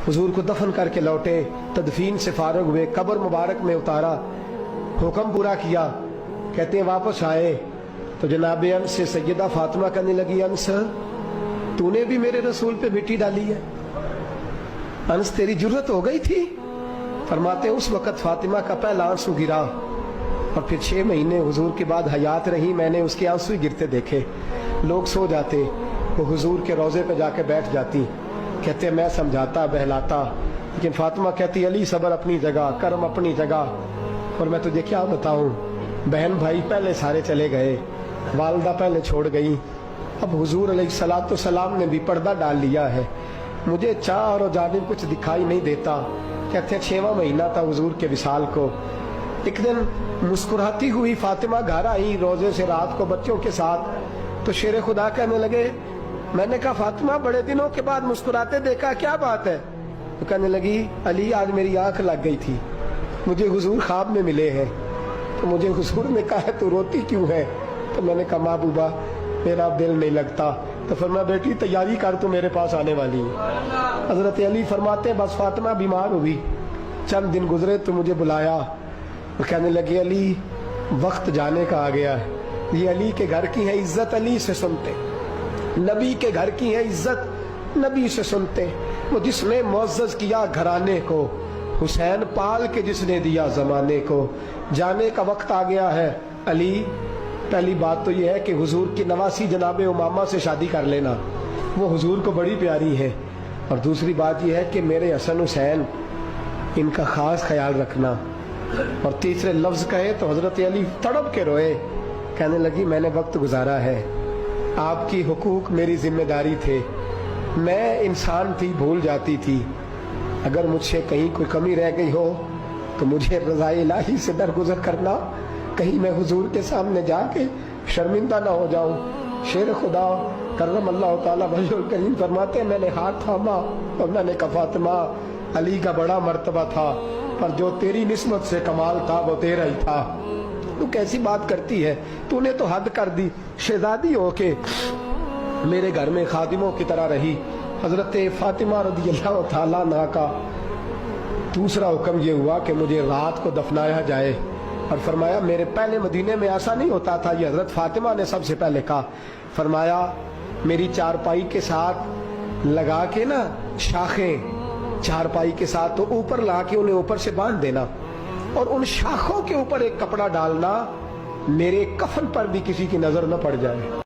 हुजूर को दफन करके लौटे, तदफीन से फारग हुए, कब्र मुबारक में उतारा, हुक्म पूरा किया। कहते हैं वापस आए तो जनाब अंस से सैयदा फातिमा कहने लगी, अंस तूने भी मेरे रसूल पे मिट्टी डाली है? अंस तेरी जुर्रत हो गई थी? फरमाते उस वक़्त फातिमा का पहला आंसू गिरा और फिर 6 महीने हुजूर के बाद हयात रही, मैंने उसके आंसू ही गिरते देखे। लोग सो जाते, वो हुजूर के रोज़े पे जाके बैठ जाती। कहते मैं समझाता बहलाता, लेकिन फातिमा कहती अली सब्र अपनी जगह, कर्म अपनी जगह। और मैं तुझे क्या बताऊं, बहन भाई पहले सारे चले गए, वालदा पहले छोड़ गई, अब हुजूर अलैहिस्सलातु सलाम ने भी पर्दा डाल लिया है, मुझे चार और जानिब कुछ दिखाई नहीं देता। कहते 6वां महीना था हुजूर के विसाल को। एक दिन मुस्कुराती हुई फातिमा घर आई रोजे से रात को बच्चों के साथ, तो शेर खुदा कहने लगे, मैंने कहा फातिमा बड़े दिनों के बाद मुस्कुराते देखा, क्या बात है? तो कहने लगी अली आज मेरी आंख लग गई थी, मुझे हुजूर ख्वाब में मिले हैं, तो मुझे हुजूर ने कहा तू रोती क्यों है? तो मैंने कहा महबूबा मेरा दिल नहीं लगता। तो फरमाया बेटी तैयारी कर, तू मेरे पास आने वाली है। हजरत अली फरमाते बस फातिमा बीमार हुई, चंद दिन गुजरे तो मुझे बुलाया और कहने लगे अली वक्त जाने का आ गया है, ये अली के घर की है इज्जत अली से सुनते, नबी के घर की है इज्जत नबी से सुनते, वो जिसने मुअज़्ज़ज़ किया घराने को, हुसैन पाल के जिसने दिया जमाने को, जाने का वक्त आ गया है अली। पहली बात तो यह है कि हुजूर की नवासी जनाबे उमामा से शादी कर लेना, वो हुजूर को बड़ी प्यारी है। और दूसरी बात यह है कि मेरे हसन हुसैन इनका खास ख्याल रखना। और तीसरे लफ्ज कहे तो हजरत अली तड़प के रोए, कहने लगी मैंने वक्त गुजारा है, आपकी हुकूक मेरी जिम्मेदारी थे, मैं इंसान थी भूल जाती थी, अगर मुझसे कहीं कोई कमी रह गई हो तो मुझे रज़ाए इलाही से दरगुजर करना, कहीं मैं हुजूर के सामने जाके शर्मिंदा ना हो जाऊं। शेर खुदा करम अल्लाह ताला वजहुल करीम फरमाते मैंने हाथ थामा और मैंने कहा फातिमा अली का बड़ा मर्तबा था, पर जो तेरी निस्बत से कमाल था वो तेरा ही था। तू कैसी बात करती है, तूने तो हद कर दी, शहजादी हो के मेरे घर में खादिमों की तरह रही। हजरत फातिमा रज़ियल्लाहु ताला अन्हा का दूसरा हुक्म ये हुआ कि मुझे रात को दफनाया जाए। और फरमाया मेरे पहले मदीने में ऐसा नहीं होता था, ये हजरत फातिमा ने सबसे पहले कहा। फरमाया मेरी चारपाई के साथ लगा के ना शाखें, चारपाई के साथ तो ऊपर ला के उन्हें ऊपर से बांध देना और उन शाखों के ऊपर एक कपड़ा डालना, मेरे कफन पर भी किसी की नजर न पड़ जाए।